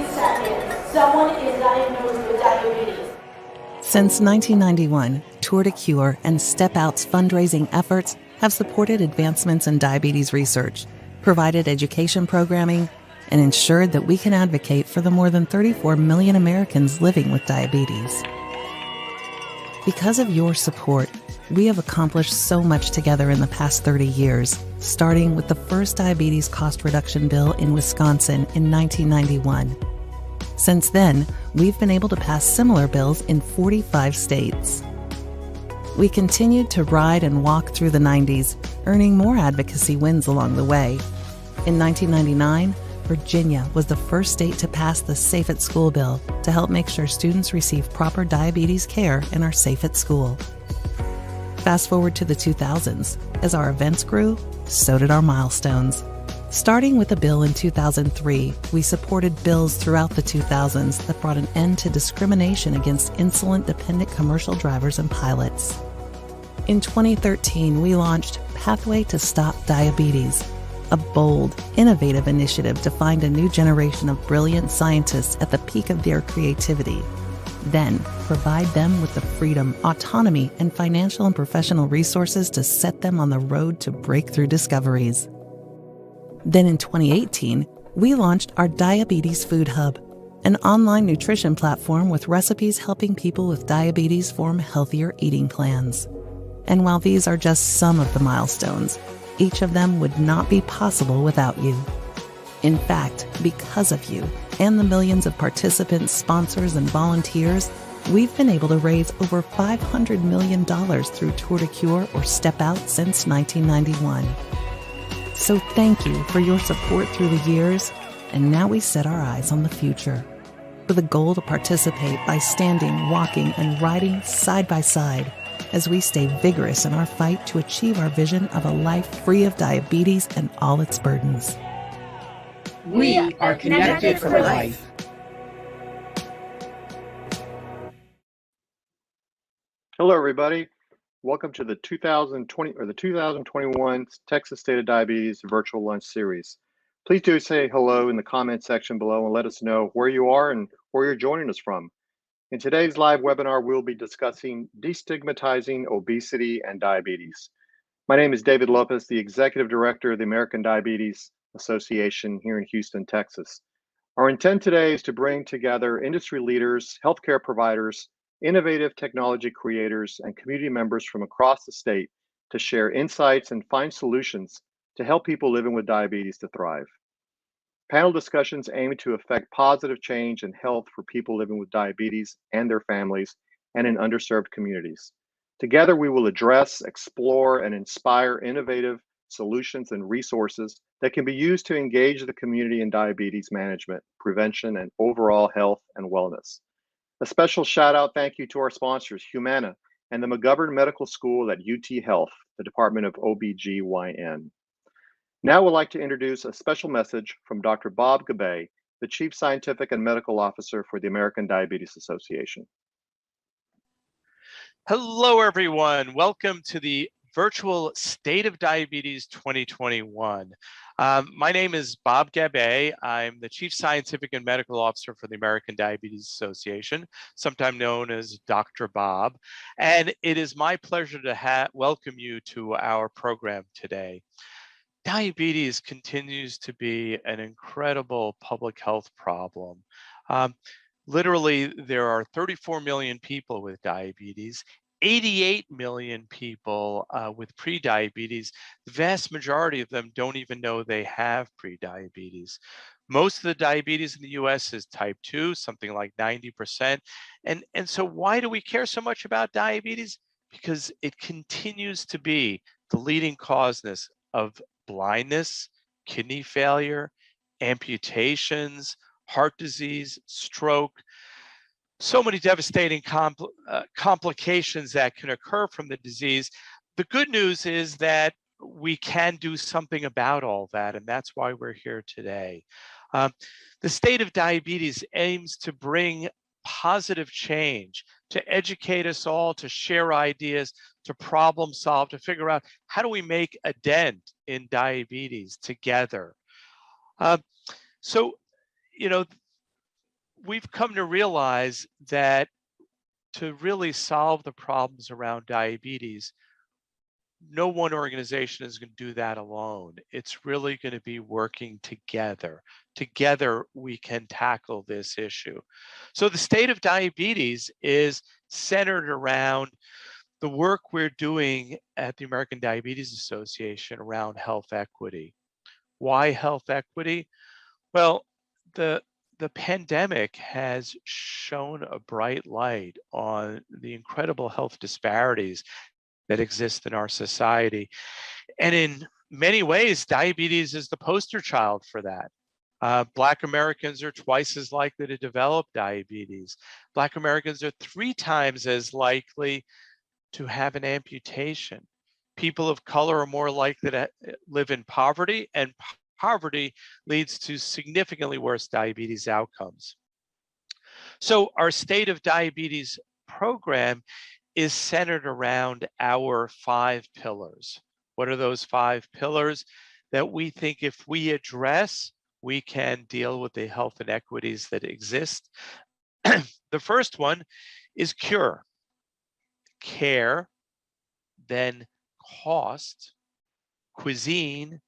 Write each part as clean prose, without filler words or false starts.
seconds, someone is diagnosed with diabetes. Since 1991, Tour to Cure and Step Out's fundraising efforts have supported advancements in diabetes research, provided education programming, and ensured that we can advocate for the more than 34 million Americans living with diabetes. Because of your support, we have accomplished so much together in the past 30 years, starting with the first diabetes cost reduction bill in Wisconsin in 1991. Since then, we've been able to pass similar bills in 45 states. We continued to ride and walk through the 90s, earning more advocacy wins along the way. In 1999, Virginia was the first state to pass the Safe at School bill to help make sure students receive proper diabetes care and are safe at school. Fast forward to the 2000s. As our events grew, so did our milestones. Starting with a bill in 2003, we supported bills throughout the 2000s that brought an end to discrimination against insulin-dependent commercial drivers and pilots. In 2013, we launched Pathway to Stop Diabetes, a bold, innovative initiative to find a new generation of brilliant scientists at the peak of their creativity. Then, provide them with the freedom, autonomy, and financial and professional resources to set them on the road to breakthrough discoveries. Then in 2018, we launched our Diabetes Food Hub, an online nutrition platform with recipes helping people with diabetes form healthier eating plans. And while these are just some of the milestones, each of them would not be possible without you. In fact, because of you and the millions of participants, sponsors, and volunteers, we've been able to raise over $500 million through Tour to Cure or Step Out since 1991. So thank you for your support through the years, and now we set our eyes on the future, with a goal to participate by standing, walking, and riding side by side as we stay vigorous in our fight to achieve our vision of a life free of diabetes and all its burdens. We are connected for life. Hello, everybody. Welcome to the 2021 Texas State of Diabetes Virtual Lunch Series. Please do say hello in the comment section below and let us know where you are and where you're joining us from. In today's live webinar, we'll be discussing destigmatizing obesity and diabetes. My name is David Lopez, the Executive Director of the American Diabetes Association here in Houston, Texas. Our intent today is to bring together industry leaders, healthcare providers, innovative technology creators, and community members from across the state to share insights and find solutions to help people living with diabetes to thrive. Panel discussions aim to affect positive change and health for people living with diabetes and their families and in underserved communities. Together, we will address, explore, and inspire innovative solutions and resources that can be used to engage the community in diabetes management, prevention, and overall health and wellness. A special shout out thank you to our sponsors, Humana and the McGovern Medical School at UT Health, the Department of OBGYN. Now we'd like to introduce a special message from Dr. Bob Gabbay, the Chief Scientific and Medical Officer for the American Diabetes Association. Hello, everyone. Welcome to the virtual State of Diabetes 2021. My name is Bob Gabbay. I'm the Chief Scientific and Medical Officer for the American Diabetes Association, sometimes known as Dr. Bob. And it is my pleasure to welcome you to our program today. Diabetes continues to be an incredible public health problem. Literally, there are 34 million people with diabetes, 88 million people with prediabetes. The vast majority of them don't even know they have prediabetes. Most of the diabetes in the US is type 2, something like 90%. And so why do we care so much about diabetes? Because it continues to be the leading cause of blindness, kidney failure, amputations, heart disease, stroke, so many devastating complications that can occur from the disease. The good news is that we can do something about all that, and that's why we're here today. The State of Diabetes aims to bring positive change, to educate us all, to share ideas, to problem solve, to figure out how do we make a dent in diabetes together. So, we've come to realize that to really solve the problems around diabetes, no one organization is going to do that alone. It's really going to be working together. Together, we can tackle this issue. So the state of diabetes is centered around the work we're doing at the American Diabetes Association around health equity. Why health equity? Well, the pandemic has shown a bright light on the incredible health disparities that exist in our society. And in many ways, diabetes is the poster child for that. Black Americans are twice as likely to develop diabetes. Black Americans are 3 times as likely to have an amputation. People of color are more likely to live in poverty, and poverty leads to significantly worse diabetes outcomes. So our State of Diabetes program is centered around our 5 pillars. What are those 5 pillars that we think if we address, we can deal with the health inequities that exist? The first one is cure, care, then cost, cuisine,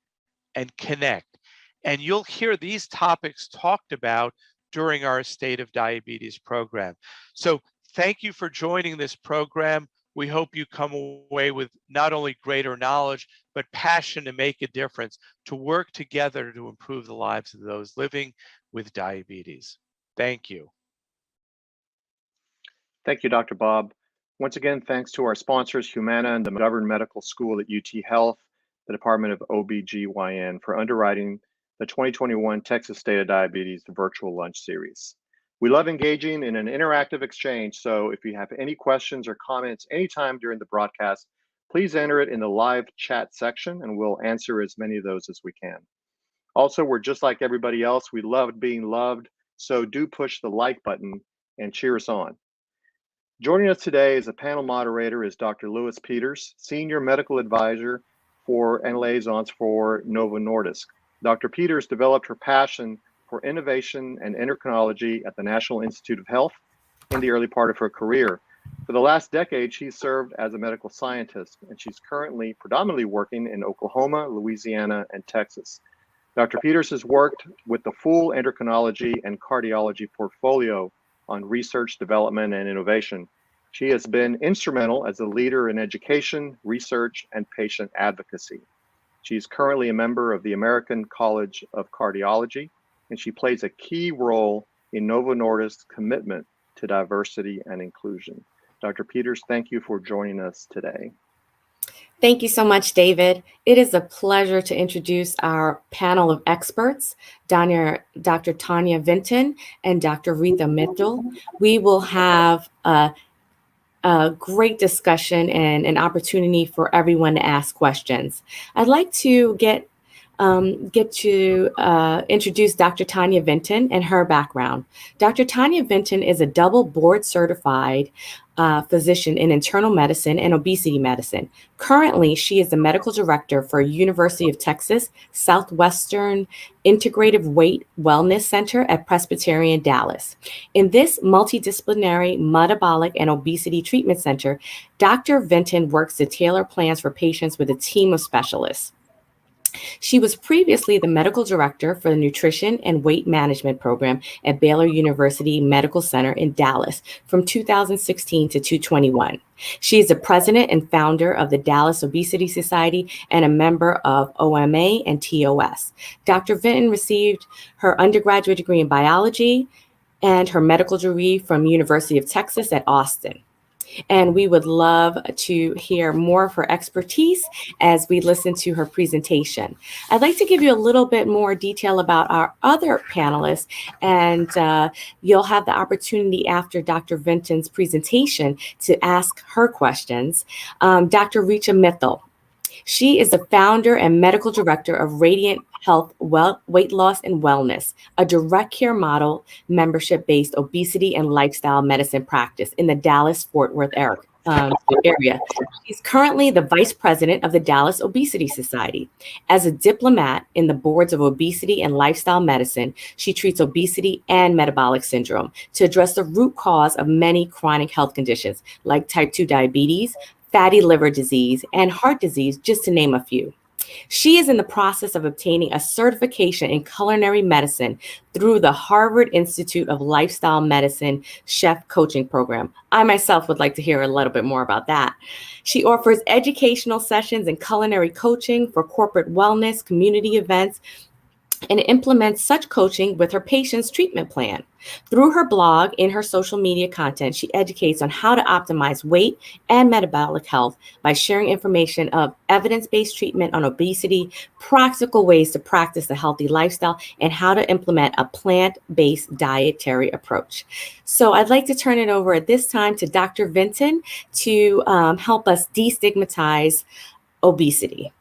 and connect. And you'll hear these topics talked about during our State of Diabetes program. So thank you for joining this program. We hope you come away with not only greater knowledge, but passion to make a difference, to work together to improve the lives of those living with diabetes. Thank you. Thank you, Dr. Bob. Once again, thanks to our sponsors, Humana and the McGovern Medical School at UT Health, the Department of OBGYN, for underwriting the 2021 Texas State of Diabetes Virtual Lunch Series. We love engaging in an interactive exchange, so if you have any questions or comments anytime during the broadcast, please enter it in the live chat section and we'll answer as many of those as we can. Also, we're just like everybody else. We love being loved, so do push the like button and cheer us on. Joining us today as a panel moderator is Dr. Lois Peters, Senior Medical Advisor and Liaisons for Novo Nordisk. Dr. Peters developed her passion for innovation and endocrinology at the National Institute of Health in the early part of her career. For the last decade, she's served as a medical scientist, and she's currently predominantly working in Oklahoma, Louisiana, and Texas. Dr. Peters has worked with the full endocrinology and cardiology portfolio on research, development, and innovation. She has been instrumental as a leader in education, research, and patient advocacy. She's currently a member of the American College of Cardiology, and she plays a key role in Novo Nordisk's commitment to diversity and inclusion. Dr. Peters, thank you for joining us today. Thank you so much, David. It is a pleasure to introduce our panel of experts, Dr. Tonia Vinton and Dr. Richa Mittal. We will have a great discussion and an opportunity for everyone to ask questions. I'd like to get to introduce Dr. Tonia Vinton and her background. Dr. Tonia Vinton is a double board certified physician in internal medicine and obesity medicine. Currently, she is the medical director for University of Texas Southwestern Integrative Weight Wellness Center at Presbyterian Dallas. In this multidisciplinary metabolic and obesity treatment center, Dr. Vinton works to tailor plans for patients with a team of specialists. She was previously the medical director for the Nutrition and Weight Management Program at Baylor University Medical Center in Dallas from 2016 to 2021. She is the president and founder of the Dallas Obesity Society and a member of OMA and TOS. Dr. Vinton received her undergraduate degree in biology and her medical degree from University of Texas at Austin. And we would love to hear more of her expertise as we listen to her presentation. I'd like to give you a little bit more detail about our other panelists, and you'll have the opportunity after Dr. Vinton's presentation to ask her questions. Dr. Richa Mittal. She is the founder and medical director of Radiant Health Weight Loss and Wellness, a direct care model membership-based obesity and lifestyle medicine practice in the Dallas-Fort Worth area. She's currently the vice president of the Dallas Obesity Society. As a diplomat in the boards of obesity and lifestyle medicine, she treats obesity and metabolic syndrome to address the root cause of many chronic health conditions like type 2 diabetes, fatty liver disease, and heart disease, just to name a few. She is in the process of obtaining a certification in culinary medicine through the Harvard Institute of Lifestyle Medicine Chef Coaching Program. I myself would like to hear a little bit more about that. She offers educational sessions and culinary coaching for corporate wellness, community events, and implements such coaching with her patient's treatment plan. Through her blog and her social media content, she educates on how to optimize weight and metabolic health by sharing information of evidence-based treatment on obesity, practical ways to practice a healthy lifestyle, and how to implement a plant-based dietary approach. So I'd like to turn it over at this time to Dr. Vinton to help us destigmatize obesity.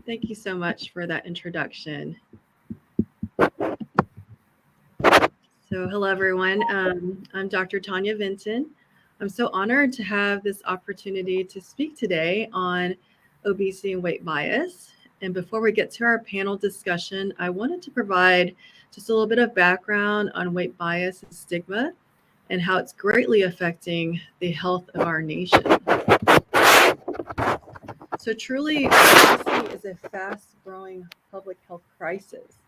Thank you so much for that introduction. So hello, everyone. I'm Dr. Tonia Vinton. I'm so honored to have this opportunity to speak today on obesity and weight bias. And before we get to our panel discussion, I wanted to provide just a little bit of background on weight bias and stigma and how it's greatly affecting the health of our nation. So truly, obesity is a fast-growing public health crisis.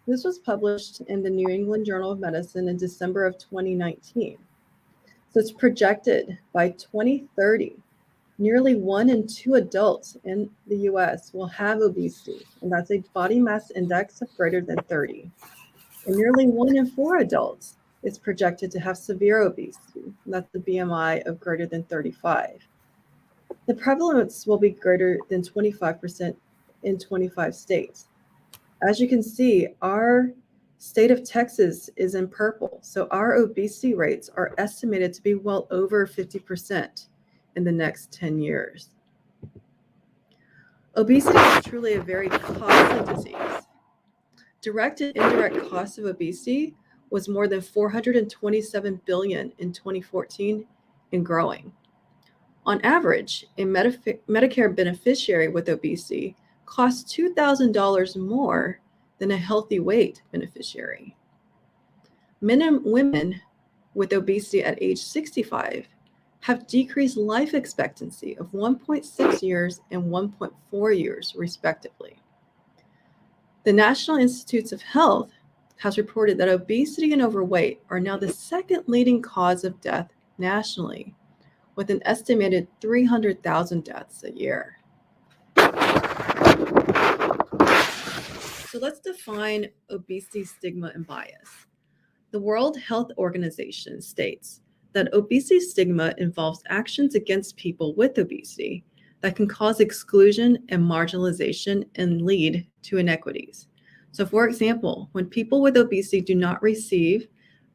This was published in the New England Journal of Medicine in December of 2019. So it's projected by 2030, nearly 1 in 2 adults in the US will have obesity, and that's a body mass index of greater than 30. And nearly 1 in 4 adults is projected to have severe obesity, and that's the BMI of greater than 35. The prevalence will be greater than 25% in 25 states. As you can see, our state of Texas is in purple, so our obesity rates are estimated to be well over 50% in the next 10 years. Obesity is truly a very costly disease. Direct and indirect costs of obesity was more than $427 billion in 2014 and growing. On average, a Medicare beneficiary with obesity costs $2,000 more than a healthy weight beneficiary. Men and women with obesity at age 65 have decreased life expectancy of 1.6 years and 1.4 years, respectively. The National Institutes of Health has reported that obesity and overweight are now the second leading cause of death nationally, with an estimated 300,000 deaths a year. So let's define obesity, stigma, and bias. The World Health Organization states that obesity stigma involves actions against people with obesity that can cause exclusion and marginalization and lead to inequities. So for example, when people with obesity do not receive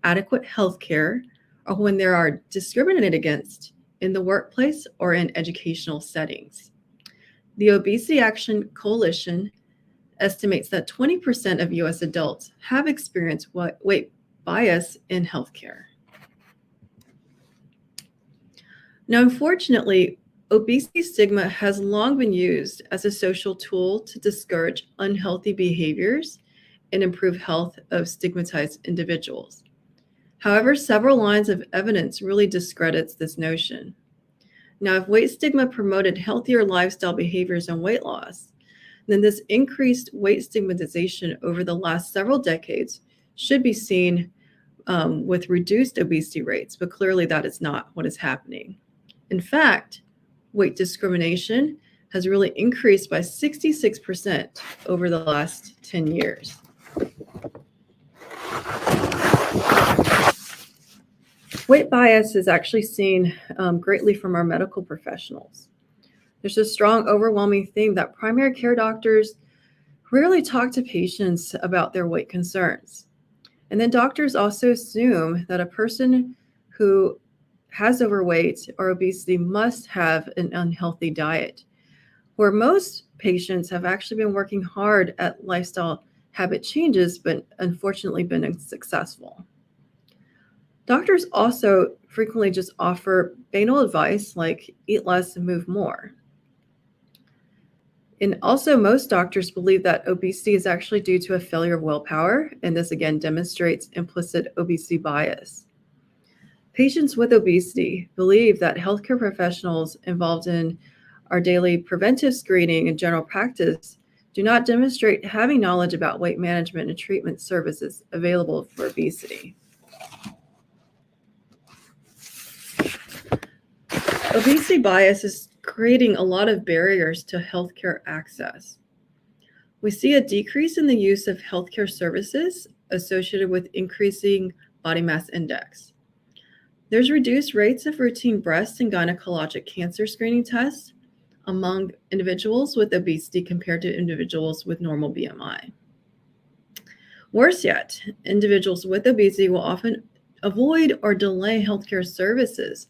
adequate health care, or when they are discriminated against in the workplace or in educational settings. The Obesity Action Coalition estimates that 20% of US adults have experienced weight bias in healthcare. Now, unfortunately, obesity stigma has long been used as a social tool to discourage unhealthy behaviors and improve health of stigmatized individuals. However, several lines of evidence really discredits this notion. Now, if weight stigma promoted healthier lifestyle behaviors and weight loss, then this increased weight stigmatization over the last several decades should be seen with reduced obesity rates, but clearly that is not what is happening. In fact, weight discrimination has really increased by 66% over the last 10 years. Weight bias is actually seen greatly from our medical professionals. There's a strong, overwhelming theme that primary care doctors rarely talk to patients about their weight concerns. And then doctors also assume that a person who has overweight or obesity must have an unhealthy diet, where most patients have actually been working hard at lifestyle habit changes, but unfortunately been unsuccessful. Doctors also frequently just offer banal advice like eat less and move more. And also, most doctors believe that obesity is actually due to a failure of willpower, and this again demonstrates implicit obesity bias. Patients with obesity believe that healthcare professionals involved in our daily preventive screening and general practice do not demonstrate having knowledge about weight management and treatment services available for obesity. Obesity bias is creating a lot of barriers to healthcare access. We see a decrease in the use of healthcare services associated with increasing body mass index. There's reduced rates of routine breast and gynecologic cancer screening tests among individuals with obesity compared to individuals with normal BMI. Worse yet, individuals with obesity will often avoid or delay healthcare services.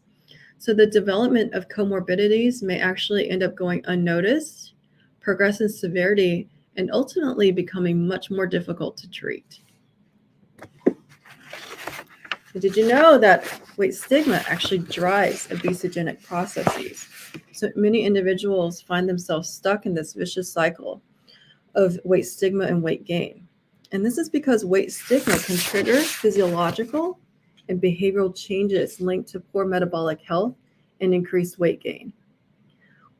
So the development of comorbidities may actually end up going unnoticed, progress in severity, and ultimately becoming much more difficult to treat. Did you know that weight stigma actually drives obesogenic processes? So many individuals find themselves stuck in this vicious cycle of weight stigma and weight gain. And this is because weight stigma can trigger physiological and behavioral changes linked to poor metabolic health and increased weight gain.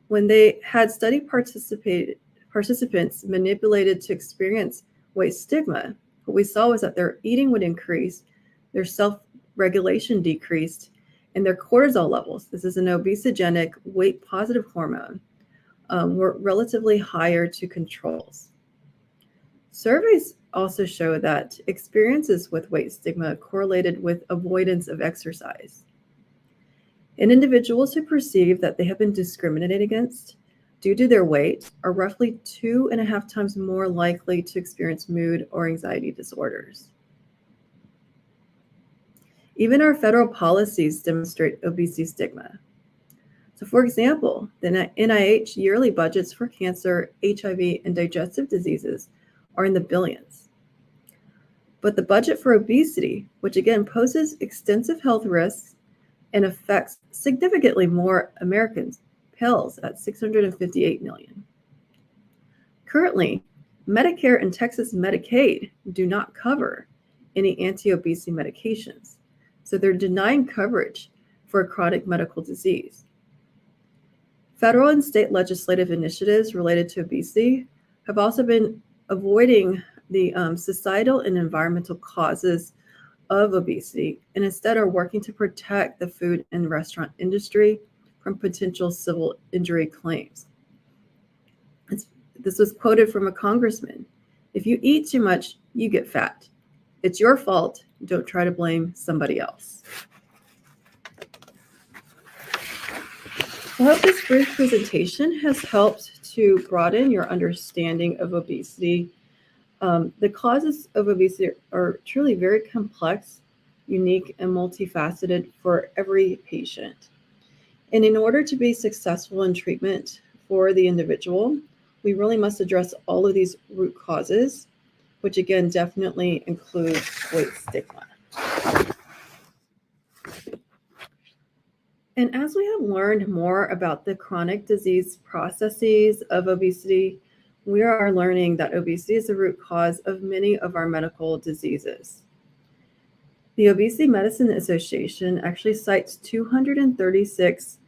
When they had study participants manipulated to experience weight stigma, what we saw was that their eating would increase, their self-regulation decreased, and their cortisol levels, this is an obesogenic weight-positive hormone, were relatively higher to controls. Surveys also show that experiences with weight stigma correlated with avoidance of exercise. And individuals who perceive that they have been discriminated against due to their weight are roughly 2.5 times more likely to experience mood or anxiety disorders. Even our federal policies demonstrate obesity stigma. So for example, the NIH yearly budgets for cancer, HIV, and digestive diseases are in the billions. But the budget for obesity, which again poses extensive health risks and affects significantly more Americans, pales at $658 million. Currently, Medicare and Texas Medicaid do not cover any anti-obesity medications, so they're denying coverage for a chronic medical disease. Federal and state legislative initiatives related to obesity have also been avoiding the societal and environmental causes of obesity, and instead are working to protect the food and restaurant industry from potential civil injury claims. This was quoted from a congressman. "If you eat too much, you get fat. It's your fault. Don't try to blame somebody else." I hope this brief presentation has helped to broaden your understanding of obesity. The causes of obesity are truly very complex, unique, and multifaceted for every patient. And in order to be successful in treatment for the individual, we really must address all of these root causes, which again definitely includes weight stigma. And as we have learned more about the chronic disease processes of obesity, we are learning that obesity is the root cause of many of our medical diseases. The Obesity Medicine Association actually cites 236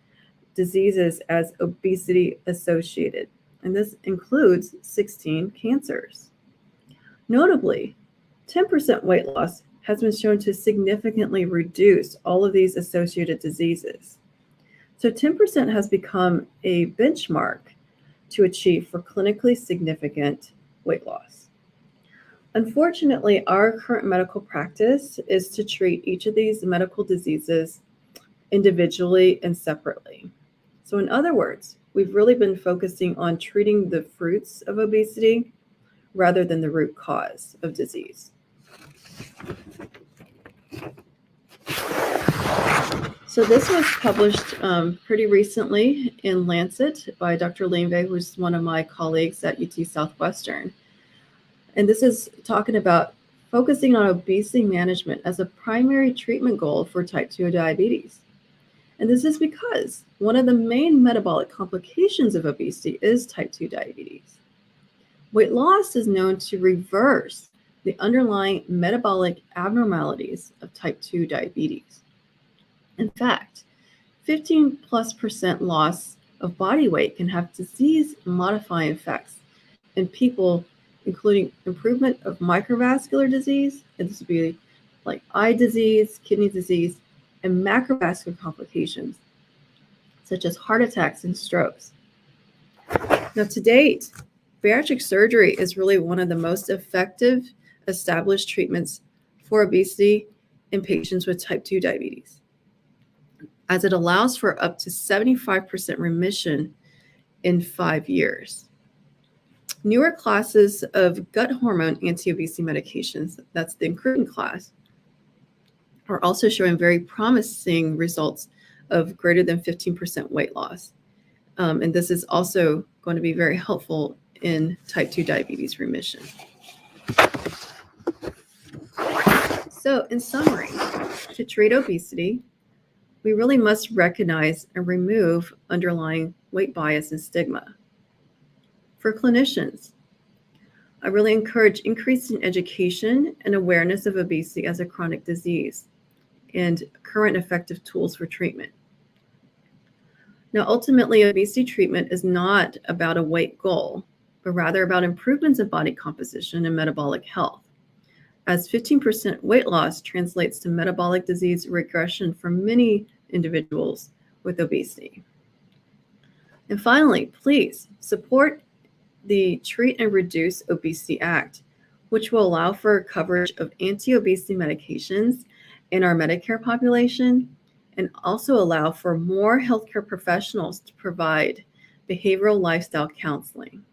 diseases as obesity associated, and this includes 16 cancers. Notably, 10% weight loss has been shown to significantly reduce all of these associated diseases. So 10% has become a benchmark to achieve for clinically significant weight loss. Unfortunately, our current medical practice is to treat each of these medical diseases individually and separately. So in other words, we've really been focusing on treating the fruits of obesity rather than the root cause of disease. So this was published pretty recently in Lancet by Dr. Leinve, who's one of my colleagues at UT Southwestern. And this is talking about focusing on obesity management as a primary treatment goal for type 2 diabetes. And this is because one of the main metabolic complications of obesity is type 2 diabetes. Weight loss is known to reverse the underlying metabolic abnormalities of type 2 diabetes. In fact, 15+% loss of body weight can have disease-modifying effects in people, including improvement of microvascular disease, and this would be like eye disease, kidney disease, and macrovascular complications, such as heart attacks and strokes. Now, to date, bariatric surgery is really one of the most effective established treatments for obesity in patients with type 2 diabetes, as it allows for up to 75% remission in 5 years. Newer classes of gut hormone anti-obesity medications, that's the incretin class, are also showing very promising results of greater than 15% weight loss. And this is also going to be very helpful in type 2 diabetes remission. So in summary, to treat obesity, we really must recognize and remove underlying weight bias and stigma. For clinicians, I really encourage increasing education and awareness of obesity as a chronic disease and current effective tools for treatment. Now, ultimately, obesity treatment is not about a weight goal, but rather about improvements in body composition and metabolic health, as 15% weight loss translates to metabolic disease regression for many individuals with obesity. And finally, please support the Treat and Reduce Obesity Act, which will allow for coverage of anti-obesity medications in our Medicare population, and also allow for more healthcare professionals to provide behavioral lifestyle counseling.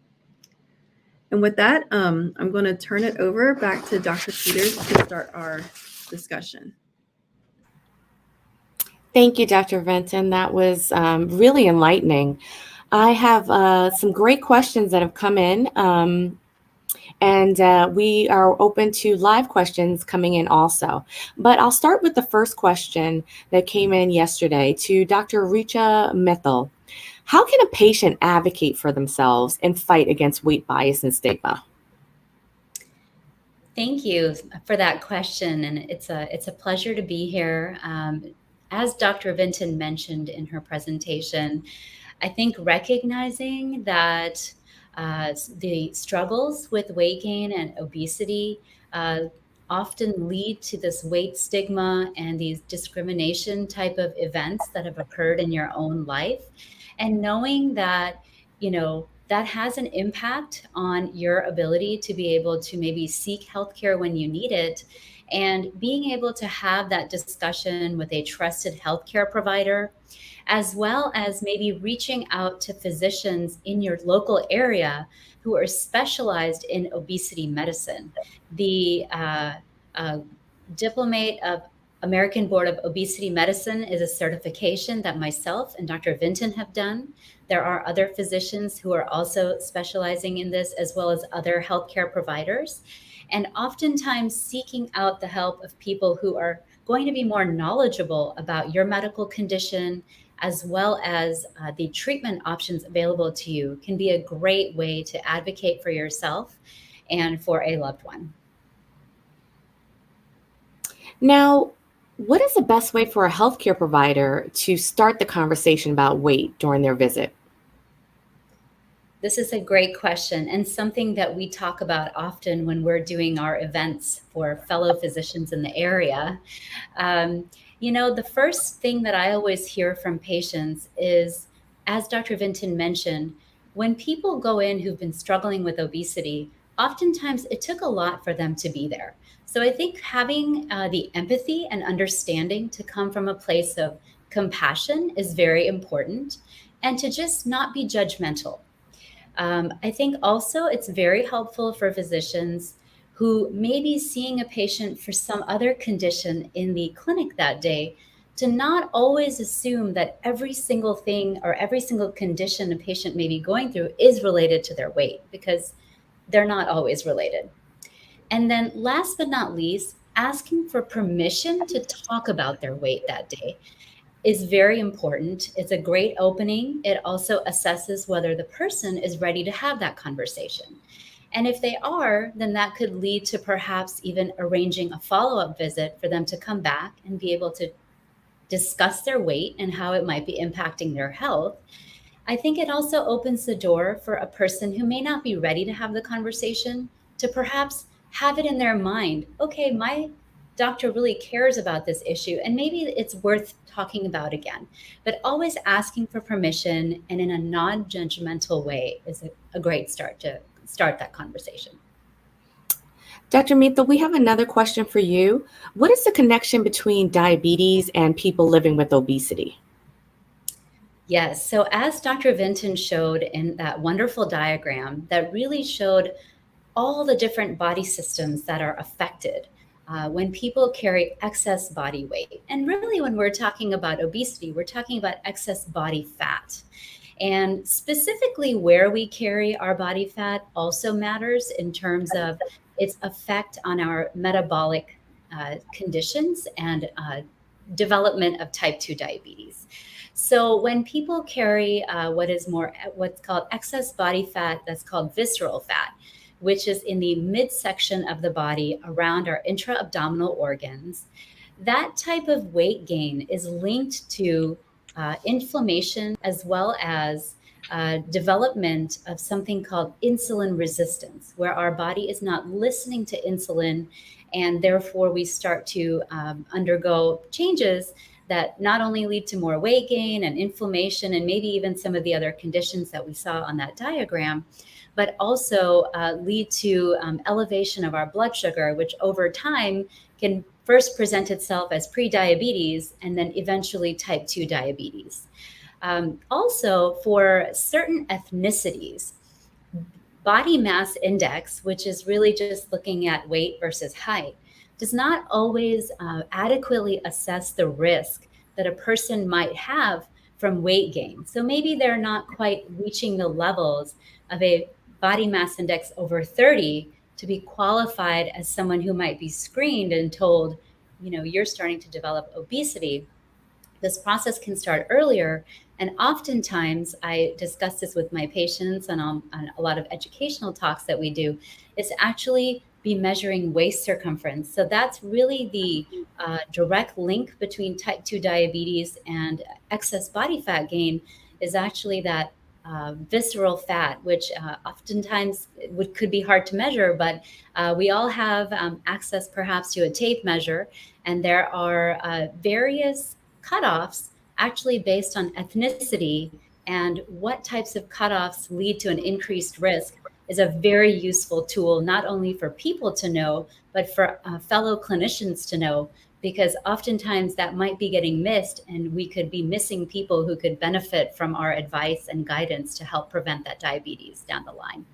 And with that, I'm going to turn it over back to Dr. Peters to start our discussion. Thank you, Dr. Vinton. That was really enlightening. I have some great questions that have come in, and we are open to live questions coming in also. But I'll start with the first question that came in yesterday to Dr. Richa Mittal. How can a patient advocate for themselves and fight against weight bias and stigma? Thank you for that question, and it's a pleasure to be here. As Dr. Vinton mentioned in her presentation, I think recognizing that the struggles with weight gain and obesity often lead to this weight stigma and these discrimination type of events that have occurred in your own life, and knowing that, that has an impact on your ability to be able to maybe seek healthcare when you need it, and being able to have that discussion with a trusted healthcare provider, as well as maybe reaching out to physicians in your local area who are specialized in obesity medicine. The Diplomate of American Board of Obesity Medicine is a certification that myself and Dr. Vinton have done. There are other physicians who are also specializing in this, as well as other healthcare providers. And oftentimes seeking out the help of people who are going to be more knowledgeable about your medical condition, as well as the treatment options available to you, can be a great way to advocate for yourself and for a loved one. Now, what is the best way for a healthcare provider to start the conversation about weight during their visit? This is a great question, and something that we talk about often when we're doing our events for fellow physicians in the area. The first thing that I always hear from patients is, as Dr. Vinton mentioned, when people go in who've been struggling with obesity, oftentimes it took a lot for them to be there. So I think having the empathy and understanding to come from a place of compassion is very important, and to just not be judgmental. I think also it's very helpful for physicians who may be seeing a patient for some other condition in the clinic that day to not always assume that every single thing or every single condition a patient may be going through is related to their weight, because they're not always related. And then last but not least, asking for permission to talk about their weight that day is very important. It's a great opening. It also assesses whether the person is ready to have that conversation. And if they are, then that could lead to perhaps even arranging a follow-up visit for them to come back and be able to discuss their weight and how it might be impacting their health. I think it also opens the door for a person who may not be ready to have the conversation to perhaps have it in their mind. Okay, my doctor really cares about this issue, and maybe it's worth talking about again. But always asking for permission and in a non-judgmental way is a great start to start that conversation. Dr. Mittal, we have another question for you. What is the connection between diabetes and people living with obesity? Yes, so as Dr. Vinton showed in that wonderful diagram that really showed all the different body systems that are affected when people carry excess body weight. And really, when we're talking about obesity, we're talking about excess body fat. And specifically where we carry our body fat also matters in terms of its effect on our metabolic conditions and development of type 2 diabetes. So when people carry what's called excess body fat, that's called visceral fat, which is in the midsection of the body around our intra-abdominal organs, that type of weight gain is linked to inflammation as well as development of something called insulin resistance, where our body is not listening to insulin, and therefore we start to undergo changes that not only lead to more weight gain and inflammation and maybe even some of the other conditions that we saw on that diagram, but also lead to elevation of our blood sugar, which over time can first present itself as prediabetes and then eventually type 2 diabetes. Also, for certain ethnicities, body mass index, which is really just looking at weight versus height, does not always adequately assess the risk that a person might have from weight gain. So maybe they're not quite reaching the levels of a body mass index over 30 to be qualified as someone who might be screened and told, you're starting to develop obesity. This process can start earlier. And oftentimes, I discuss this with my patients and on a lot of educational talks that we do, is actually be measuring waist circumference. So that's really the direct link between type 2 diabetes and excess body fat gain is actually that visceral fat, which oftentimes could be hard to measure, but we all have access perhaps to a tape measure. And there are various cutoffs actually based on ethnicity, and what types of cutoffs lead to an increased risk is a very useful tool, not only for people to know, but for fellow clinicians to know, because oftentimes that might be getting missed and we could be missing people who could benefit from our advice and guidance to help prevent that diabetes down the line.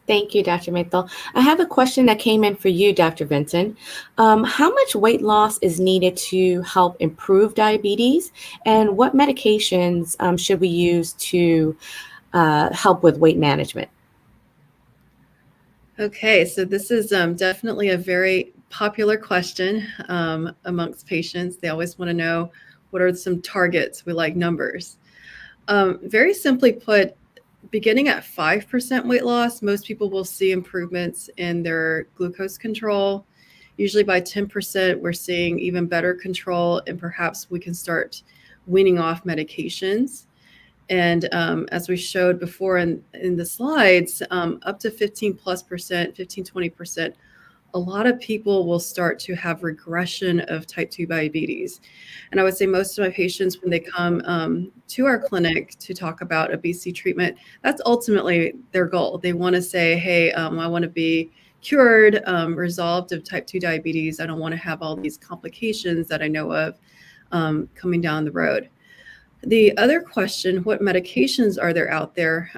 Thank you, Dr. Mittal. I have a question that came in for you, Dr. Vinton. How much weight loss is needed to help improve diabetes, and what medications should we use to help with weight management? Okay, so this is definitely a very popular question amongst patients. They always want to know what are some targets. We like numbers. Very simply put, beginning at 5% weight loss, most people will see improvements in their glucose control. Usually by 10%, we're seeing even better control, and perhaps we can start weaning off medications. And as we showed before in the slides, up to 15+%, 20%, a lot of people will start to have regression of type 2 diabetes. And I would say most of my patients, when they come to our clinic to talk about obesity treatment, that's ultimately their goal. They want to say, hey, I want to be cured, resolved of type 2 diabetes. I don't want to have all these complications that I know of coming down the road. The other question, what medications are there out there?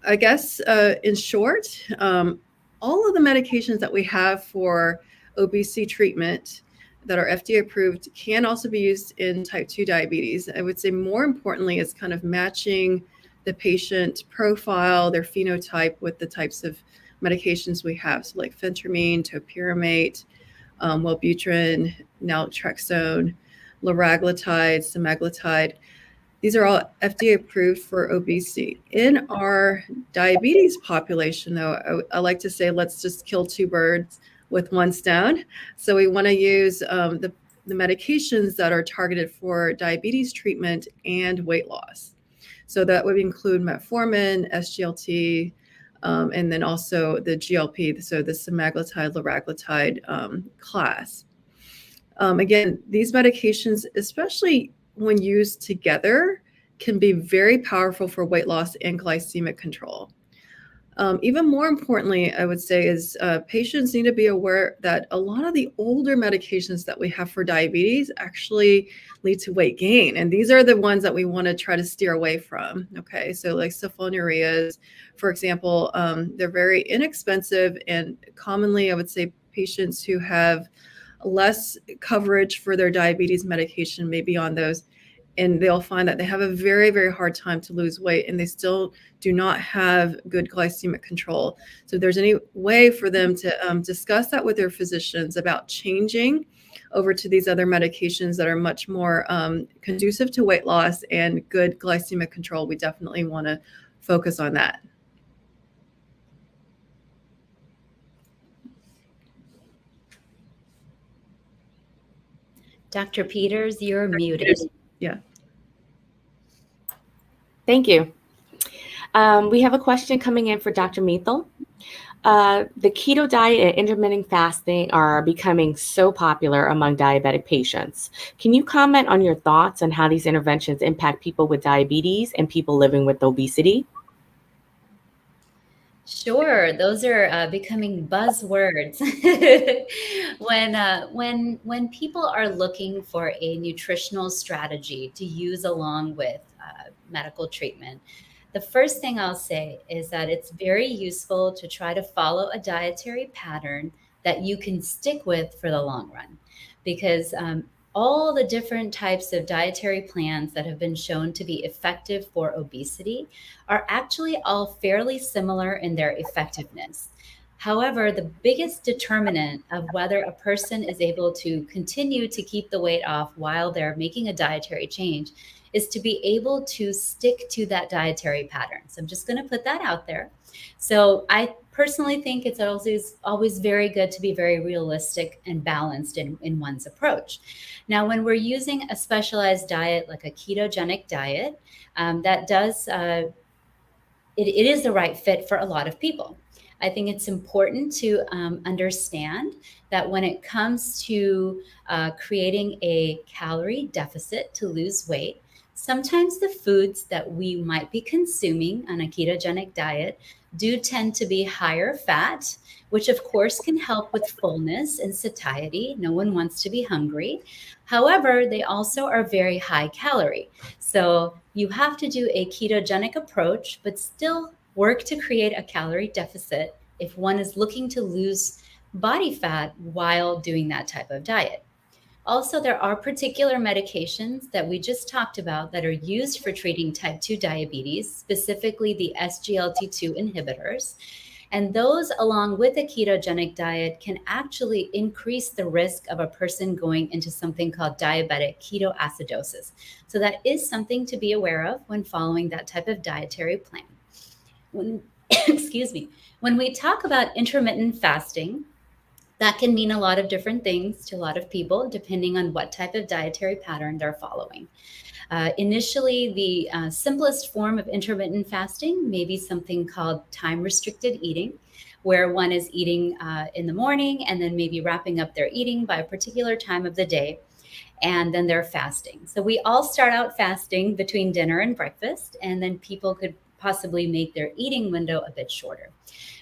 I guess in short, all of the medications that we have for obesity treatment that are FDA approved can also be used in type 2 diabetes. I would say more importantly is kind of matching the patient profile, their phenotype with the types of medications we have, so like phentermine, topiramate, Wellbutrin, naltrexone, liraglutide, semaglutide. These are all FDA approved for obesity. In our diabetes population, though, I like to say, let's just kill two birds with one stone. So we want to use the medications that are targeted for diabetes treatment and weight loss. So that would include metformin, SGLT, and then also the GLP, so the semaglutide, liraglutide class. Again, these medications, especially when used together, can be very powerful for weight loss and glycemic control. Even more importantly, I would say is patients need to be aware that a lot of the older medications that we have for diabetes actually lead to weight gain. And these are the ones that we want to try to steer away from. Okay, so like sulfonylureas, for example, they're very inexpensive, and commonly I would say patients who have less coverage for their diabetes medication may be on those, and they'll find that they have a very, very hard time to lose weight, and they still do not have good glycemic control. So if there's any way for them to discuss that with their physicians about changing over to these other medications that are much more conducive to weight loss and good glycemic control, we definitely want to focus on that. Dr. Peters, you're muted. Yeah. Thank you. We have a question coming in for Dr. Mittal. The keto diet and intermittent fasting are becoming so popular among diabetic patients. Can you comment on your thoughts on how these interventions impact people with diabetes and people living with obesity? Sure, those are becoming buzzwords. When people are looking for a nutritional strategy to use along with medical treatment, the first thing I'll say is that it's very useful to try to follow a dietary pattern that you can stick with for the long run, because all the different types of dietary plans that have been shown to be effective for obesity are actually all fairly similar in their effectiveness. However, the biggest determinant of whether a person is able to continue to keep the weight off while they're making a dietary change is to be able to stick to that dietary pattern. So I'm just going to put that out there. So I personally think it's always very good to be very realistic and balanced in one's approach. Now, when we're using a specialized diet like a ketogenic diet, that does, it is the right fit for a lot of people. I think it's important to understand that when it comes to creating a calorie deficit to lose weight, sometimes the foods that we might be consuming on a ketogenic diet do tend to be higher fat, which of course can help with fullness and satiety. No one wants to be hungry. However, they also are very high calorie. So you have to do a ketogenic approach, but still work to create a calorie deficit if one is looking to lose body fat while doing that type of diet. Also, there are particular medications that we just talked about that are used for treating type 2 diabetes, specifically the SGLT2 inhibitors. And those, along with a ketogenic diet, can actually increase the risk of a person going into something called diabetic ketoacidosis. So that is something to be aware of when following that type of dietary plan. Excuse me. When we talk about intermittent fasting, that can mean a lot of different things to a lot of people, depending on what type of dietary pattern they're following. Initially, the simplest form of intermittent fasting may be something called time-restricted eating, where one is eating in the morning and then maybe wrapping up their eating by a particular time of the day, and then they're fasting. So we all start out fasting between dinner and breakfast, and then people could possibly make their eating window a bit shorter.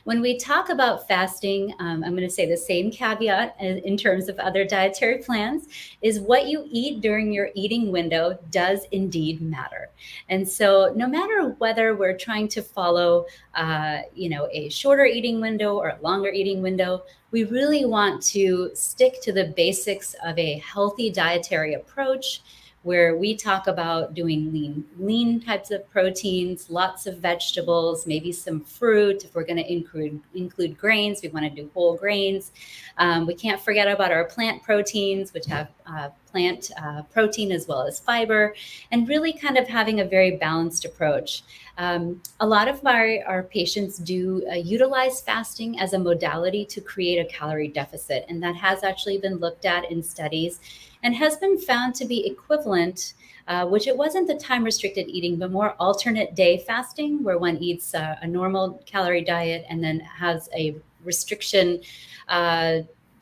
When we talk about fasting, I'm going to say the same caveat in terms of other dietary plans, is what you eat during your eating window does indeed matter. And so no matter whether we're trying to follow, a shorter eating window or a longer eating window, we really want to stick to the basics of a healthy dietary approach where we talk about doing lean types of proteins, lots of vegetables, maybe some fruit. If we're going to include grains, we want to do whole grains. We can't forget about our plant proteins, which have plant protein as well as fiber, and really kind of having a very balanced approach. A lot of our patients do utilize fasting as a modality to create a calorie deficit, and that has actually been looked at in studies and has been found to be equivalent, which it wasn't the time-restricted eating, but more alternate day fasting, where one eats a normal calorie diet and then has a restriction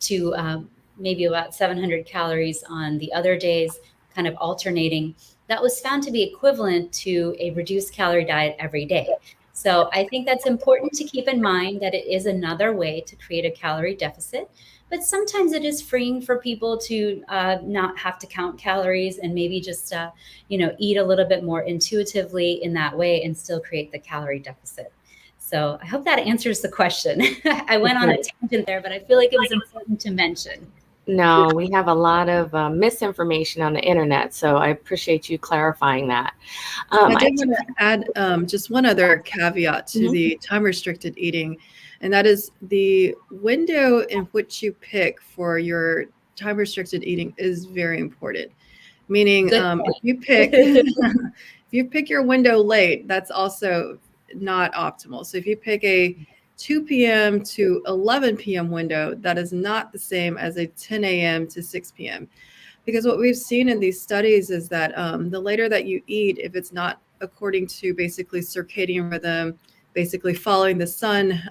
to maybe about 700 calories on the other days, kind of alternating. That was found to be equivalent to a reduced calorie diet every day. So I think that's important to keep in mind, that it is another way to create a calorie deficit, but sometimes it is freeing for people to not have to count calories and maybe just eat a little bit more intuitively in that way and still create the calorie deficit. So I hope that answers the question. I went on a tangent there, but I feel like it was important to mention. No, we have a lot of misinformation on the internet, so I appreciate you clarifying that. I did want to add just one other caveat to the time-restricted eating, and that is the window in which you pick for your time-restricted eating is very important. Meaning, if you pick your window late, that's also not optimal. So if you pick a 2 p.m. to 11 p.m. window, that is not the same as a 10 a.m. to 6 p.m. Because what we've seen in these studies is that the later that you eat, if it's not according to basically circadian rhythm, basically following the sun,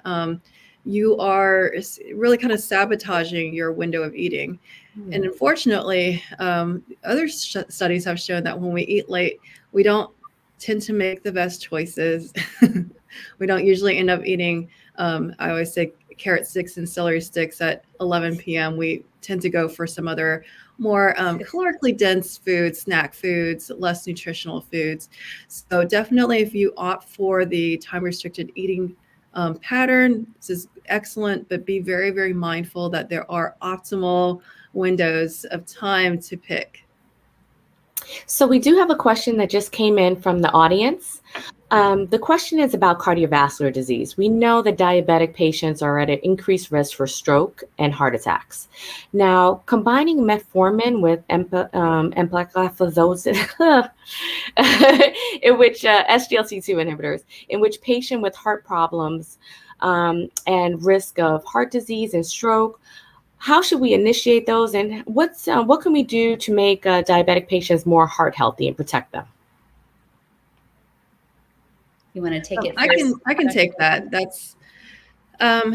you are really kind of sabotaging your window of eating. And unfortunately, other studies have shown that when we eat late, we don't tend to make the best choices. We don't usually end up eating, I always say, carrot sticks and celery sticks at 11 p.m. We tend to go for some other more calorically dense foods, snack foods, less nutritional foods. So definitely if you opt for the time-restricted eating pattern, this is excellent, but be very, very mindful that there are optimal windows of time to pick. So we do have a question that just came in from the audience. The question is about cardiovascular disease. We know that diabetic patients are at an increased risk for stroke and heart attacks. Now, combining metformin with empagliflozin, in which SGLT2 inhibitors, in which patient with heart problems and risk of heart disease and stroke, how should we initiate those, and what can we do to make diabetic patients more heart healthy and protect them? You want to take it first? I can take that. That's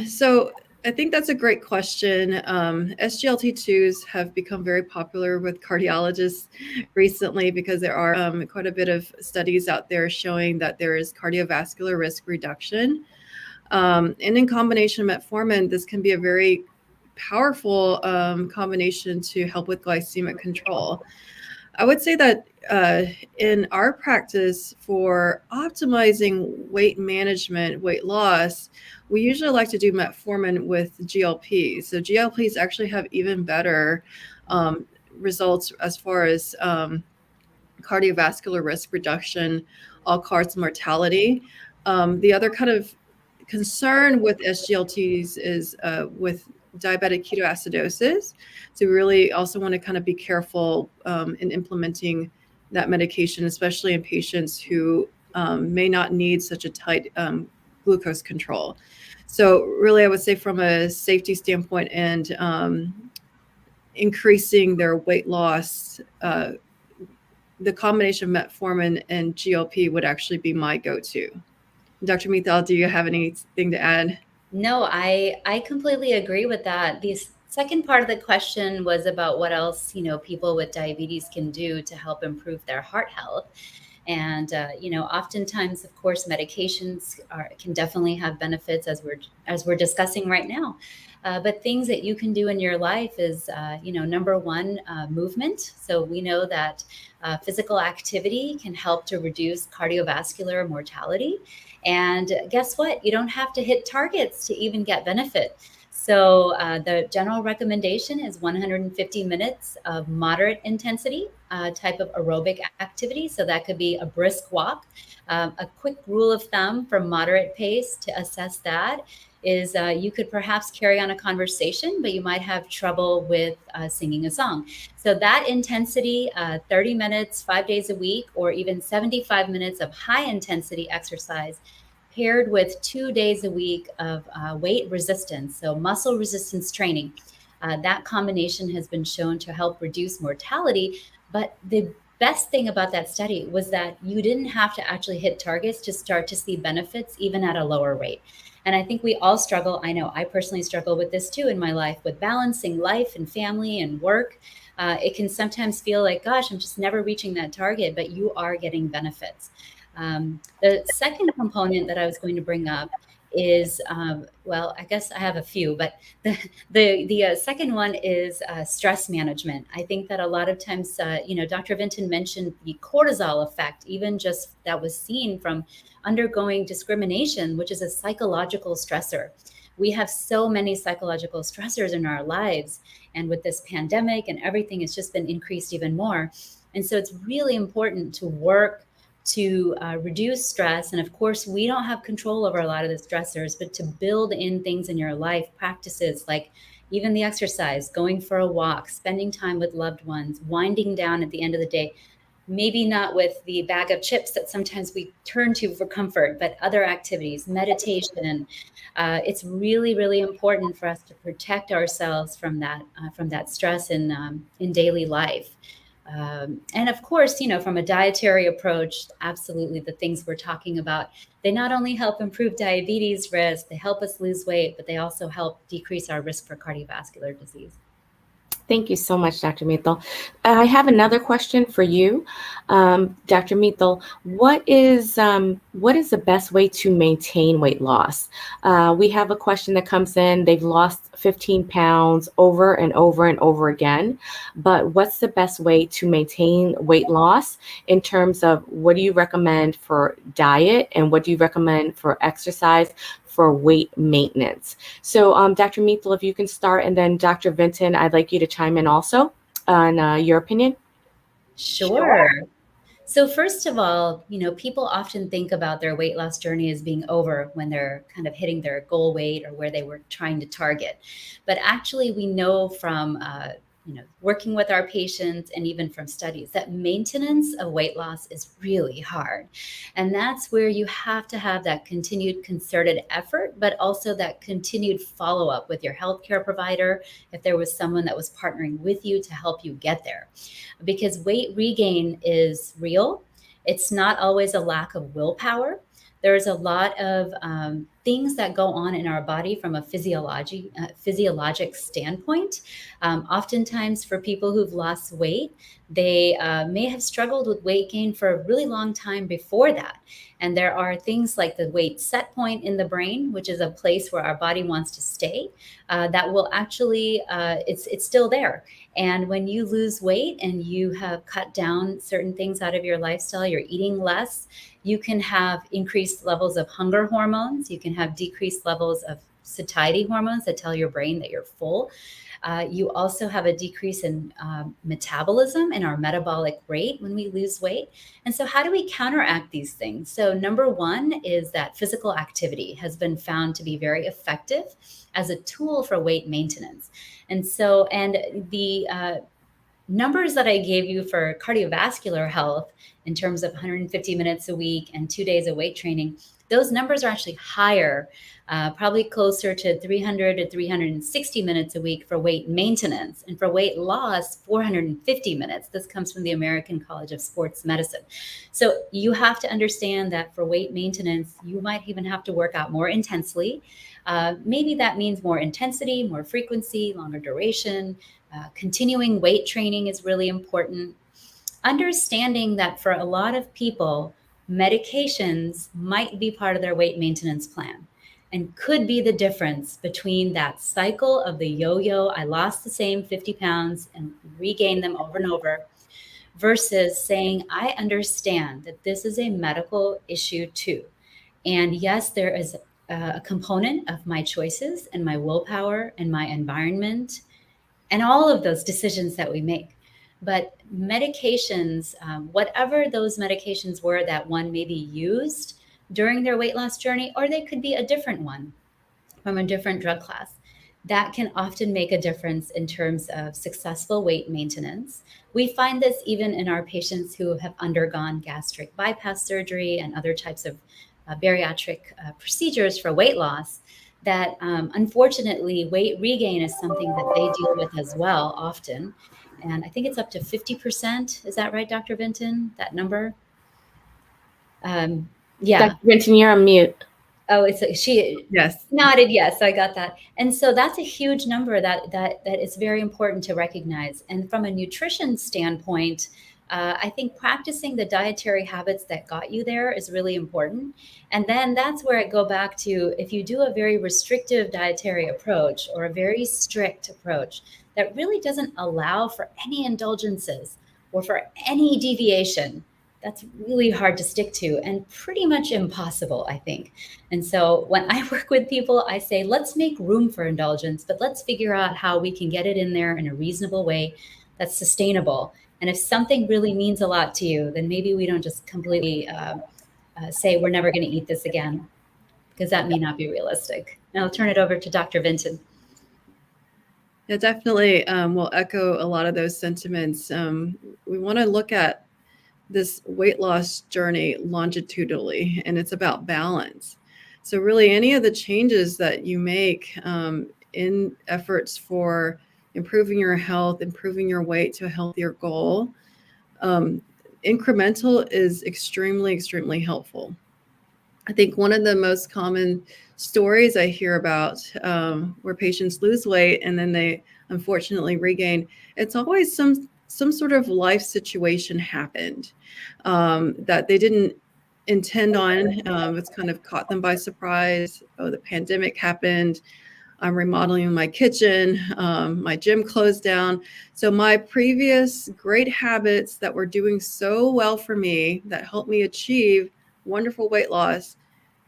so I think that's a great question. SGLT2s have become very popular with cardiologists recently because there are quite a bit of studies out there showing that there is cardiovascular risk reduction. And in combination with metformin, this can be a very powerful combination to help with glycemic control. I would say that in our practice for optimizing weight management, weight loss, we usually like to do metformin with GLPs. So GLPs actually have even better results as far as cardiovascular risk reduction, all-cause mortality. The other kind of concern with SGLTs is with diabetic ketoacidosis. So we really also want to kind of be careful in implementing that medication, especially in patients who may not need such a tight glucose control. So really, I would say from a safety standpoint and increasing their weight loss, the combination of metformin and GLP would actually be my go-to. Dr. Mittal, do you have anything to add? No, I completely agree with that. The second part of the question was about what else, people with diabetes can do to help improve their heart health. And, oftentimes, of course, medications can definitely have benefits as we're discussing right now. But things that you can do in your life is, number one, movement. So we know that physical activity can help to reduce cardiovascular mortality. And guess what? You don't have to hit targets to even get benefit. So the general recommendation is 150 minutes of moderate intensity type of aerobic activity. So that could be a brisk walk. A quick rule of thumb for moderate pace to assess that is you could perhaps carry on a conversation, but you might have trouble with singing a song. So that intensity, 30 minutes, 5 days a week, or even 75 minutes of high intensity exercise paired with 2 days a week of weight resistance, so muscle resistance training. That combination has been shown to help reduce mortality. But the best thing about that study was that you didn't have to actually hit targets to start to see benefits, even at a lower rate. And I think we all struggle. I know I personally struggle with this too in my life, with balancing life and family and work. It can sometimes feel like, gosh, I'm just never reaching that target, but you are getting benefits. The second component that I was going to bring up is, well, I guess I have a few, but the second one is stress management. I think that a lot of times, Dr. Vinton mentioned the cortisol effect, even just that was seen from undergoing discrimination, which is a psychological stressor. We have so many psychological stressors in our lives. And with this pandemic and everything, it's just been increased even more. And so it's really important to work to reduce stress. And of course, we don't have control over a lot of the stressors, but to build in things in your life, practices like even the exercise, going for a walk, spending time with loved ones, winding down at the end of the day, maybe not with the bag of chips that sometimes we turn to for comfort, but other activities, meditation. It's really, really important for us to protect ourselves from that stress in daily life. And of course, from a dietary approach, absolutely the things we're talking about, they not only help improve diabetes risk, they help us lose weight, but they also help decrease our risk for cardiovascular disease. Thank you so much, Dr. Mittal. I have another question for you, Dr. Mittal. What is the best way to maintain weight loss? We have a question that comes in. They've lost 15 pounds over and over and over again, but what's the best way to maintain weight loss in terms of what do you recommend for diet and what do you recommend for exercise for weight maintenance? So Dr. Mittal, if you can start, and then Dr. Vinton, I'd like you to chime in also on your opinion. Sure. So first of all, people often think about their weight loss journey as being over when they're kind of hitting their goal weight or where they were trying to target. But actually, we know from working with our patients and even from studies that maintenance of weight loss is really hard. And that's where you have to have that continued concerted effort, but also that continued follow-up with your healthcare provider if there was someone that was partnering with you to help you get there. Because weight regain is real. It's not always a lack of willpower. There's a lot of things that go on in our body from a physiologic standpoint. Oftentimes for people who've lost weight, they may have struggled with weight gain for a really long time before that. And there are things like the weight set point in the brain, which is a place where our body wants to stay, that will actually, it's still there. And when you lose weight and you have cut down certain things out of your lifestyle, you're eating less, you can have increased levels of hunger hormones. You can have decreased levels of satiety hormones that tell your brain that you're full. You also have a decrease in metabolism and our metabolic rate when we lose weight. And so how do we counteract these things? So number one is that physical activity has been found to be very effective as a tool for weight maintenance. And the numbers that I gave you for cardiovascular health in terms of 150 minutes a week and 2 days of weight training, those numbers are actually higher, probably closer to 300 to 360 minutes a week for weight maintenance. And for weight loss, 450 minutes. This comes from the American College of Sports Medicine. So you have to understand that for weight maintenance, you might even have to work out more intensely. Maybe that means more intensity, more frequency, longer duration. Continuing weight training is really important. Understanding that for a lot of people, medications might be part of their weight maintenance plan and could be the difference between that cycle of the yo-yo, I lost the same 50 pounds and regained them over and over, versus saying, I understand that this is a medical issue too. And yes, there is a component of my choices and my willpower and my environment and all of those decisions that we make. But medications, whatever those medications were that one maybe used during their weight loss journey, or they could be a different one from a different drug class, that can often make a difference in terms of successful weight maintenance. We find this even in our patients who have undergone gastric bypass surgery and other types of bariatric procedures for weight loss, that unfortunately weight regain is something that they deal with as well often. And I think it's up to 50%. Is that right, Dr. Vinton, that number? Yeah. Dr. Vinton, you're on mute. Oh, she Yes. nodded yes, I got that. And so that's a huge number that is very important to recognize. And from a nutrition standpoint, I think practicing the dietary habits that got you there is really important. And then that's where I go back to, if you do a very restrictive dietary approach or a very strict approach that really doesn't allow for any indulgences or for any deviation, that's really hard to stick to and pretty much impossible, I think. And so when I work with people, I say, let's make room for indulgence, but let's figure out how we can get it in there in a reasonable way that's sustainable. And if something really means a lot to you, then maybe we don't just completely say we're never going to eat this again, because that may not be realistic. And I'll turn it over to Dr. Vinton. Yeah, definitely. We'll echo a lot of those sentiments. We want to look at this weight loss journey longitudinally, and it's about balance. So really any of the changes that you make in efforts for improving your health, improving your weight to a healthier goal, incremental is extremely, extremely helpful. I think one of the most common stories I hear about where patients lose weight and then they unfortunately regain, it's always some sort of life situation happened that they didn't intend on. It's kind of caught them by surprise. Oh, the pandemic happened. I'm remodeling my kitchen. My gym closed down. So my previous great habits that were doing so well for me, that helped me achieve wonderful weight loss,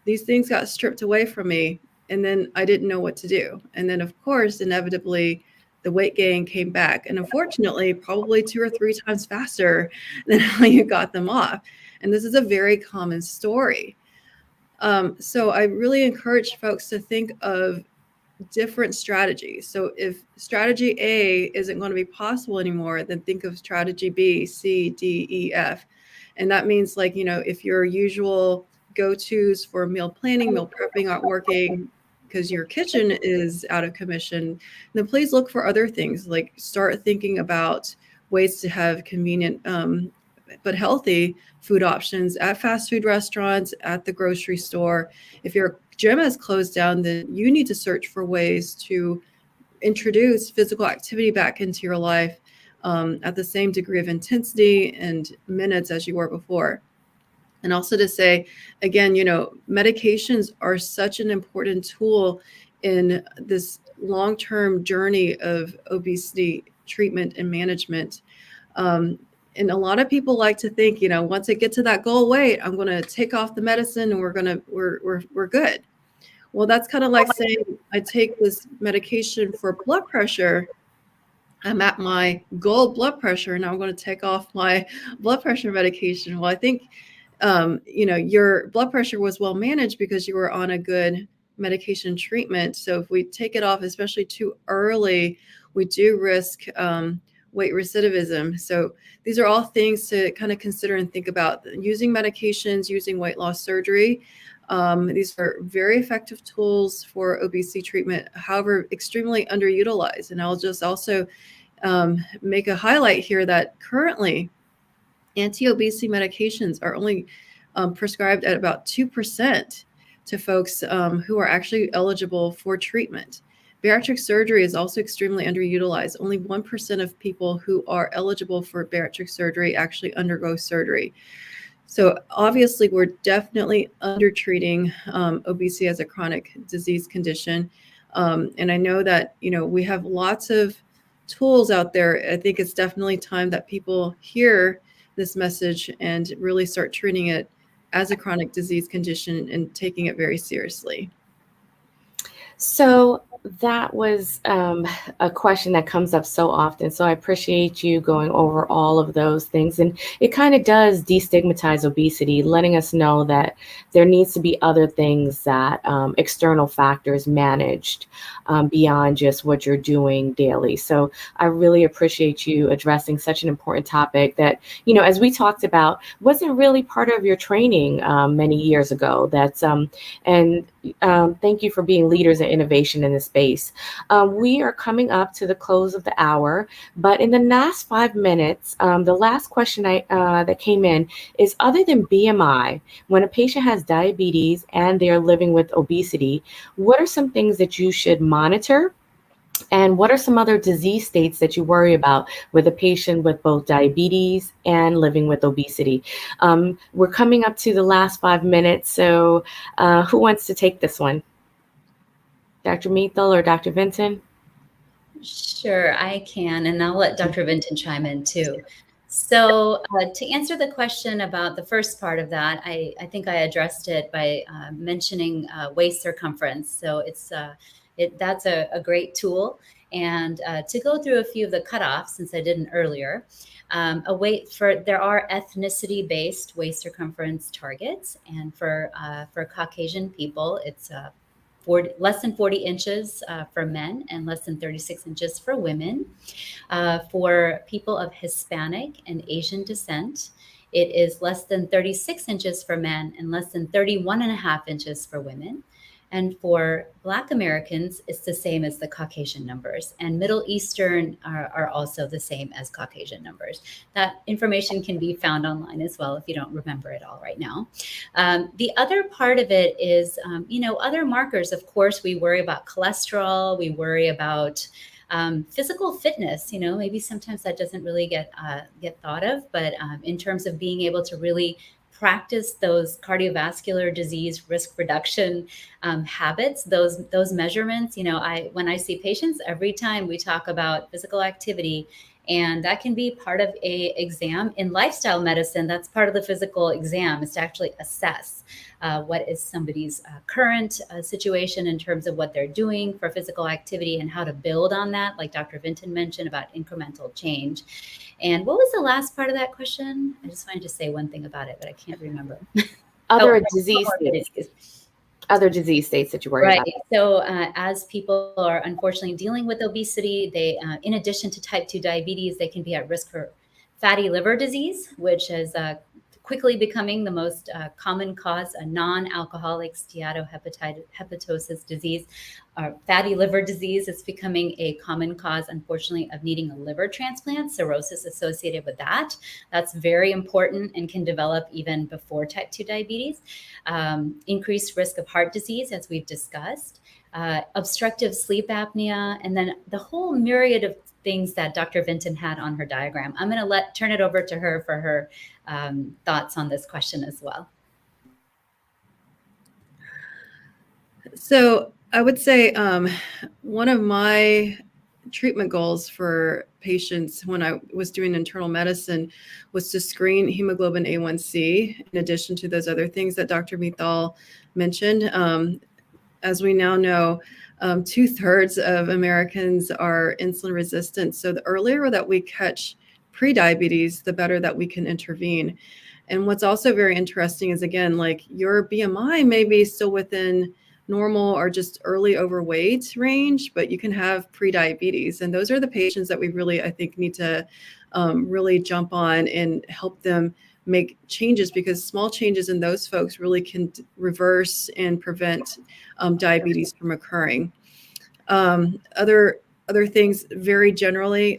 these things got stripped away from me. And then I didn't know what to do. And then, of course, inevitably, the weight gain came back. And unfortunately, probably 2 or 3 times faster than how you got them off. And this is a very common story. So I really encourage folks to think of different strategies. So if strategy A isn't going to be possible anymore, then think of strategy B, C, D, E, F. And that means, like, you know, if your usual go-tos for meal planning, meal prepping aren't working because your kitchen is out of commission, then please look for other things. Like, start thinking about ways to have convenient but healthy food options at fast food restaurants, at the grocery store. If your gym has closed down, then you need to search for ways to introduce physical activity back into your life at the same degree of intensity and minutes as you were before. And also to say, again, you know, medications are such an important tool in this long-term journey of obesity treatment and management. And a lot of people like to think, you know, once I get to that goal weight, I'm going to take off the medicine and we're good. Well, that's kind of like saying I take this medication for blood pressure. I'm at my goal blood pressure and I'm going to take off my blood pressure medication. Well, I think, you know, your blood pressure was well managed because you were on a good medication treatment. So if we take it off, especially too early, we do risk weight recidivism. So these are all things to kind of consider and think about. Using medications, using weight loss surgery. These are very effective tools for obesity treatment, however, extremely underutilized. And I'll just also make a highlight here that currently anti-obesity medications are only prescribed at about 2% to folks who are actually eligible for treatment. Bariatric surgery is also extremely underutilized. Only 1% of people who are eligible for bariatric surgery actually undergo surgery. So obviously, we're definitely undertreating obesity as a chronic disease condition. And I know that, you know, we have lots of tools out there. I think it's definitely time that people hear this message and really start treating it as a chronic disease condition and taking it very seriously. So that was a question that comes up so often. So I appreciate you going over all of those things. And it kind of does destigmatize obesity, letting us know that there needs to be other things that external factors managed beyond just what you're doing daily. So I really appreciate you addressing such an important topic that, you know, as we talked about, wasn't really part of your training many years ago. Thank you for being leaders in innovation in this space. We are coming up to the close of the hour, but in the last 5 minutes, the last question that came in is, other than BMI, when a patient has diabetes and they're living with obesity, what are some things that you should monitor? And what are some other disease states that you worry about with a patient with both diabetes and living with obesity? We're coming up to the last 5 minutes, so who wants to take this one? Dr. Mittal or Dr. Vinton? Sure, I can, and I'll let Dr. Vinton chime in too. So to answer the question about the first part of that, I think I addressed it by mentioning waist circumference. So that's a great tool. And to go through a few of the cutoffs, since I didn't earlier, there are ethnicity-based waist circumference targets, and for Caucasian people, it's less than 40 inches for men and less than 36 inches for women. For people of Hispanic and Asian descent, it is less than 36 inches for men and less than 31.5 inches for women. And for Black Americans, it's the same as the Caucasian numbers. And Middle Eastern are also the same as Caucasian numbers. That information can be found online as well if you don't remember it all right now. The other part of it is, other markers. Of course, we worry about cholesterol. We worry about physical fitness. Maybe sometimes that doesn't really get thought of, but in terms of being able to really practice those cardiovascular disease risk reduction habits, those measurements. When I see patients, every time we talk about physical activity, and that can be part of a exam in lifestyle medicine. That's part of the physical exam, is to actually assess what is somebody's current situation in terms of what they're doing for physical activity and how to build on that, like Dr. Vinton mentioned about incremental change. And what was the last part of that question? I just wanted to say one thing about it, but I can't remember. Other disease states that you worry about. Right. So as people are unfortunately dealing with obesity, they, in addition to type 2 diabetes, they can be at risk for fatty liver disease, which is quickly becoming the most common cause, a non-alcoholic steatohepatosis disease. Fatty liver disease is becoming a common cause, unfortunately, of needing a liver transplant, cirrhosis associated with that. That's very important and can develop even before type 2 diabetes. Increased risk of heart disease, as we've discussed, obstructive sleep apnea, and then the whole myriad of things that Dr. Vinton had on her diagram. I'm going to turn it over to her for her thoughts on this question as well. So I would say one of my treatment goals for patients when I was doing internal medicine was to screen hemoglobin A1C, in addition to those other things that Dr. Mittal mentioned. As we now know, 2/3 of Americans are insulin resistant. So the earlier that we catch prediabetes, the better that we can intervene. And what's also very interesting is, again, like your BMI may be still within normal or just early overweight range, but you can have prediabetes. And those are the patients that we really, I think, need to really jump on and help them make changes, because small changes in those folks really can reverse and prevent diabetes from occurring. Other things, very generally,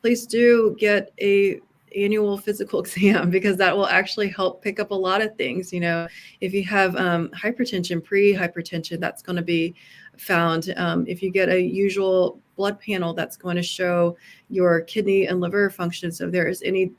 please do get a annual physical exam, because that will actually help pick up a lot of things. If you have hypertension, pre-hypertension, that's going to be found. If you get a usual blood panel, that's going to show your kidney and liver function. So if there is any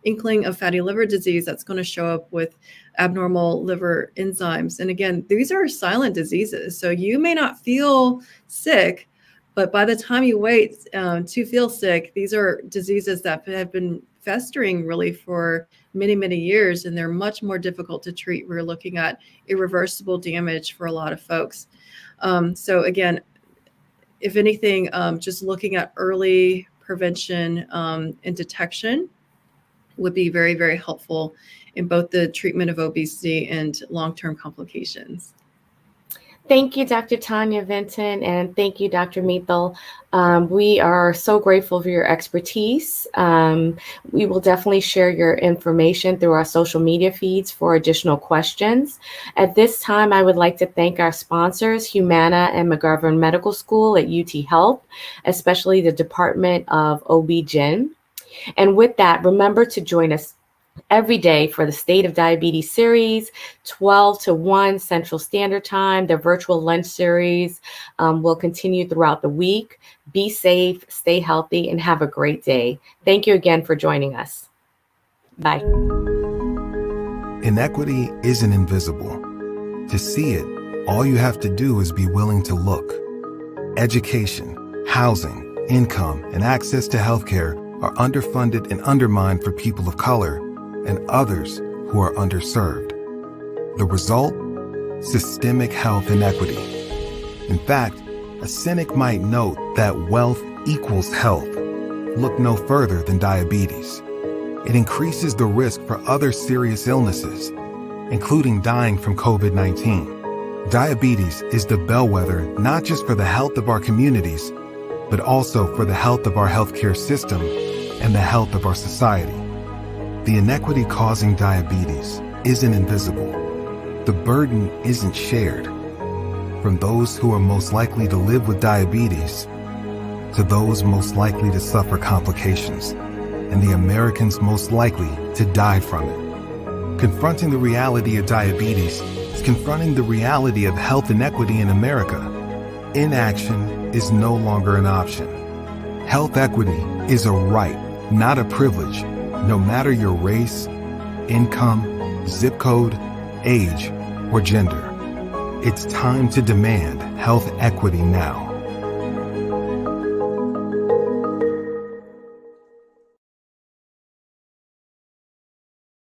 inkling of fatty liver disease, that's going to show up with abnormal liver enzymes. And again, these are silent diseases. So you may not feel sick, but by the time you wait to feel sick, these are diseases that have been festering really for many, many years, and they're much more difficult to treat. We're looking at irreversible damage for a lot of folks. So again, if anything, just looking at early prevention and detection would be very, very helpful in both the treatment of obesity and long-term complications. Thank you, Dr. Tonia Vinton, and thank you, Dr. Mittal. We are so grateful for your expertise. We will definitely share your information through our social media feeds for additional questions. At this time, I would like to thank our sponsors, Humana and McGovern Medical School at UT Health, especially the Department of OB-GYN. And with that, remember to join us every day for the State of Diabetes series, 12 to 1 Central Standard Time. The virtual lunch series will continue throughout the week. Be safe, stay healthy, and have a great day. Thank you again for joining us. Bye. Inequity isn't invisible. To see it, all you have to do is be willing to look. Education, housing, income, and access to healthcare are underfunded and undermined for people of color and others who are underserved. The result? Systemic health inequity. In fact, a cynic might note that wealth equals health. Look no further than diabetes. It increases the risk for other serious illnesses, including dying from COVID-19. Diabetes is the bellwether not just for the health of our communities, but also for the health of our healthcare system and the health of our society. The inequity causing diabetes isn't invisible. The burden isn't shared. From those who are most likely to live with diabetes to those most likely to suffer complications, and the Americans most likely to die from it. Confronting the reality of diabetes is confronting the reality of health inequity in America. Inaction is no longer an option. Health equity is a right, not a privilege, no matter your race, income, zip code, age, or gender. It's time to demand health equity now.